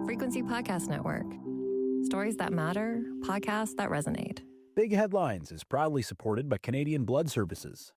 Frequency Podcast Network. Stories that matter, podcasts that resonate. Big Headlines is proudly supported by Canadian Blood Services.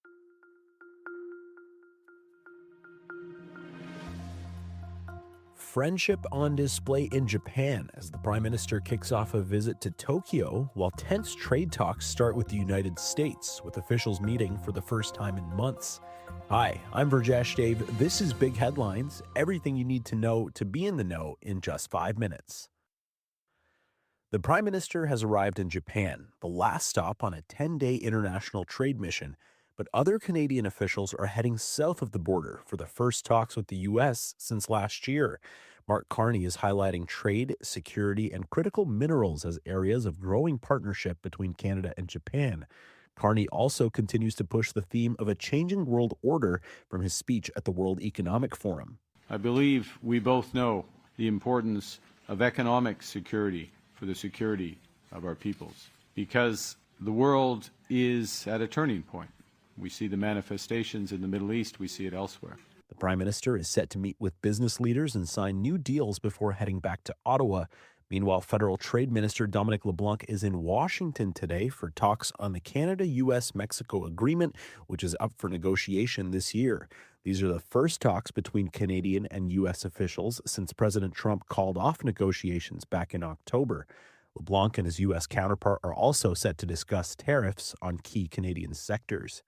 Friendship on display in Japan as the Prime Minister kicks off a visit to Tokyo, while tense trade talks start with the United States, with officials meeting for the first time in months. Hi, I'm Virjesh Dave. This is Big Headlines, everything you need to know to be in the know in just 5 minutes. The Prime Minister has arrived in Japan, the last stop on a 10-day international trade mission, but other Canadian officials are heading south of the border for the first talks with the U.S. since last year. Mark Carney is highlighting trade, security, and critical minerals as areas of growing partnership between Canada and Japan. Carney also continues to push the theme of a changing world order from his speech at the World Economic Forum. I believe we both know the importance of economic security for the security of our peoples, because the world is at a turning point. We see the manifestations in the Middle East, we see it elsewhere. The Prime Minister is set to meet with business leaders and sign new deals before heading back to Ottawa. Meanwhile, Federal Trade Minister Dominic LeBlanc is in Washington today for talks on the Canada-US-Mexico agreement, which is up for negotiation this year. These are the first talks between Canadian and U.S. officials since President Trump called off negotiations back in October. LeBlanc and his U.S. counterpart are also set to discuss tariffs on key Canadian sectors.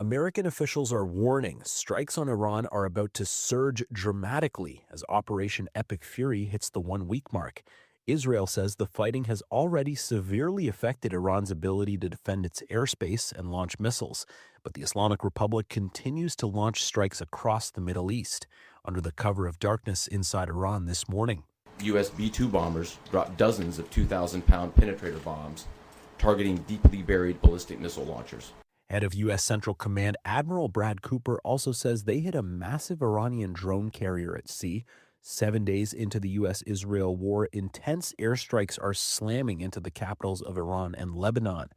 American officials are warning strikes on Iran are about to surge dramatically as Operation Epic Fury hits the 1-week mark. Israel says the fighting has already severely affected Iran's ability to defend its airspace and launch missiles, but the Islamic Republic continues to launch strikes across the Middle East under the cover of darkness inside Iran this morning. U.S. B-2 bombers dropped dozens of 2,000-pound penetrator bombs targeting deeply buried ballistic missile launchers. Head of U.S. Central Command Admiral Brad Cooper also says they hit a massive Iranian drone carrier at sea. 7 days into the U.S.-Israel war, intense airstrikes are slamming into the capitals of Iran and Lebanon.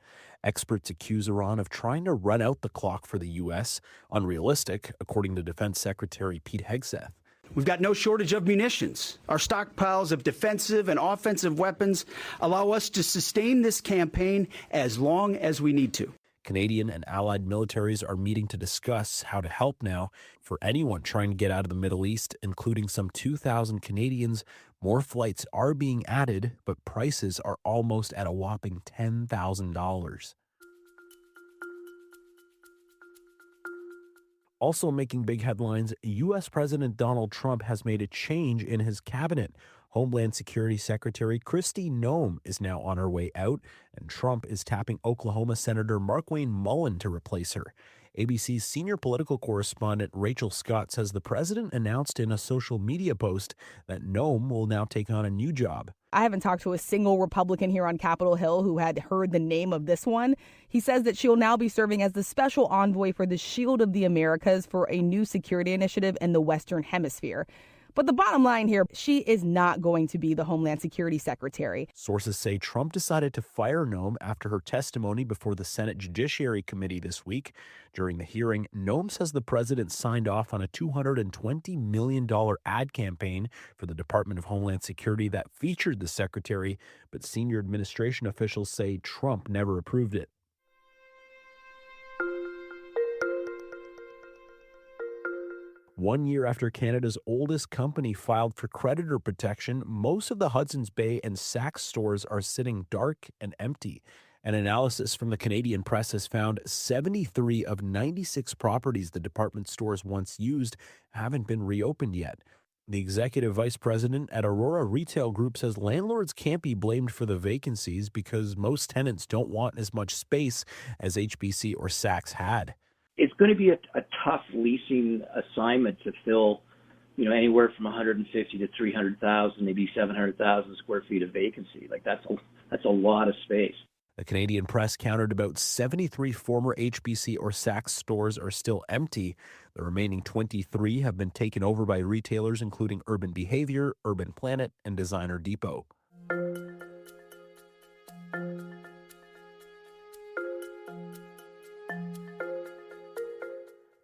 Experts accuse Iran of trying to run out the clock for the U.S., unrealistic, according to Defense Secretary Pete Hegseth. We've got no shortage of munitions. Our stockpiles of defensive and offensive weapons allow us to sustain this campaign as long as we need to. Canadian and allied militaries are meeting to discuss how to help now for anyone trying to get out of the Middle East, including some 2,000 Canadians. More flights are being added, but prices are almost at a whopping $10,000. Also making big headlines, U.S. President Donald Trump has made a change in his cabinet. Homeland Security Secretary Kristi Noem is now on her way out, and Trump is tapping Oklahoma Senator Markwayne Mullin to replace her. ABC's senior political correspondent Rachel Scott says the president announced in a social media post that Noem will now take on a new job. I haven't talked to a single Republican here on Capitol Hill who had heard the name of this one. He says that she'll now be serving as the special envoy for the Shield of the Americas for a new security initiative in the Western Hemisphere. But the bottom line here, she is not going to be the Homeland Security Secretary. Sources say Trump decided to fire Noem after her testimony before the Senate Judiciary Committee this week. During the hearing, Noem says the president signed off on a $220 million ad campaign for the Department of Homeland Security that featured the secretary, but senior administration officials say Trump never approved it. One year after Canada's oldest company filed for creditor protection, most of the Hudson's Bay and Saks stores are sitting dark and empty. An analysis from the Canadian Press has found 73 of 96 properties the department stores once used haven't been reopened yet. The executive vice president at Aurora Retail Group says landlords can't be blamed for the vacancies because most tenants don't want as much space as HBC or Saks had. It's going to be a tough leasing assignment to fill, anywhere from 150 to 300,000, maybe 700,000 square feet of vacancy. Like that's a lot of space. The Canadian Press counted about 73 former HBC or Saks stores are still empty. The remaining 23 have been taken over by retailers including Urban Behavior, Urban Planet, and Designer Depot.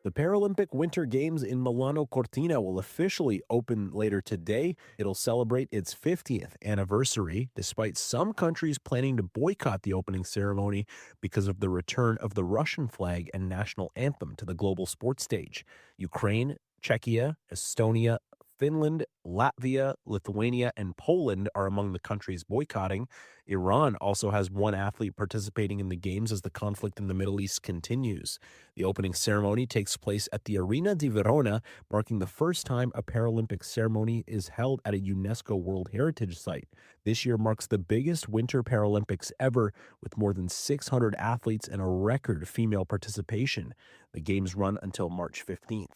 The Paralympic Winter Games in Milano Cortina will officially open later today. It'll celebrate its 50th anniversary, despite some countries planning to boycott the opening ceremony because of the return of the Russian flag and national anthem to the global sports stage. Ukraine, Czechia, Estonia, Finland, Latvia, Lithuania, and Poland are among the countries boycotting. Iran also has one athlete participating in the games as the conflict in the Middle East continues. The opening ceremony takes place at the Arena di Verona, marking the first time a Paralympic ceremony is held at a UNESCO World Heritage Site. This year marks the biggest Winter Paralympics ever, with more than 600 athletes and a record female participation. The games run until March 15th.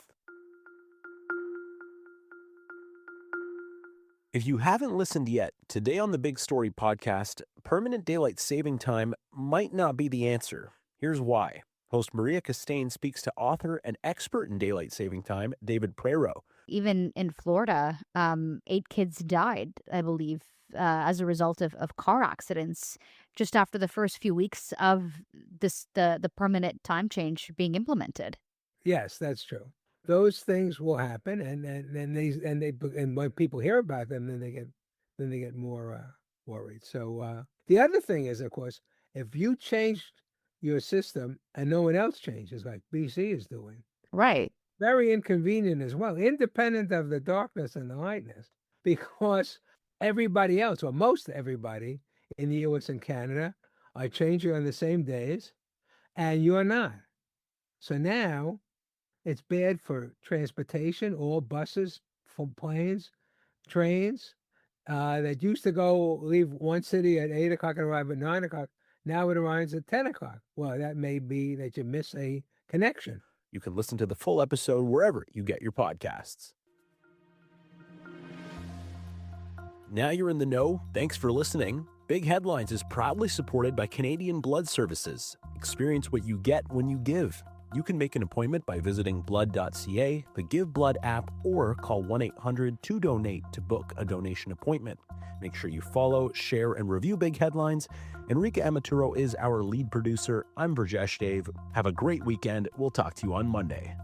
If you haven't listened yet, today on the Big Story podcast, permanent daylight saving time might not be the answer. Here's why. Host Maria Costain speaks to author and expert in daylight saving time, David Prero. Even in Florida, 8 kids died, I believe, as a result of car accidents just after the first few weeks of the permanent time change being implemented. Yes, that's true. Those things will happen, and when people hear about them, then they get more worried. So the other thing is, of course, if you changed your system and no one else changes, like BC is doing, Right. very inconvenient as well, independent of the darkness and the lightness, because everybody else, or most everybody in the U.S. and Canada, are changing on the same days, and you're not. So now it's bad for transportation, all buses, planes, trains that used to leave one city at 8 o'clock and arrive at 9 o'clock. Now it arrives at 10 o'clock. Well, that may be that you miss a connection. You can listen to the full episode wherever you get your podcasts. Now you're in the know. Thanks for listening. Big Headlines is proudly supported by Canadian Blood Services. Experience what you get when you give. You can make an appointment by visiting blood.ca, the Give Blood app, or call 1-800-2DONATE to book a donation appointment. Make sure you follow, share, and review Big Headlines. Enrique Amaturo is our lead producer. I'm Burjesh Dave. Have a great weekend. We'll talk to you on Monday.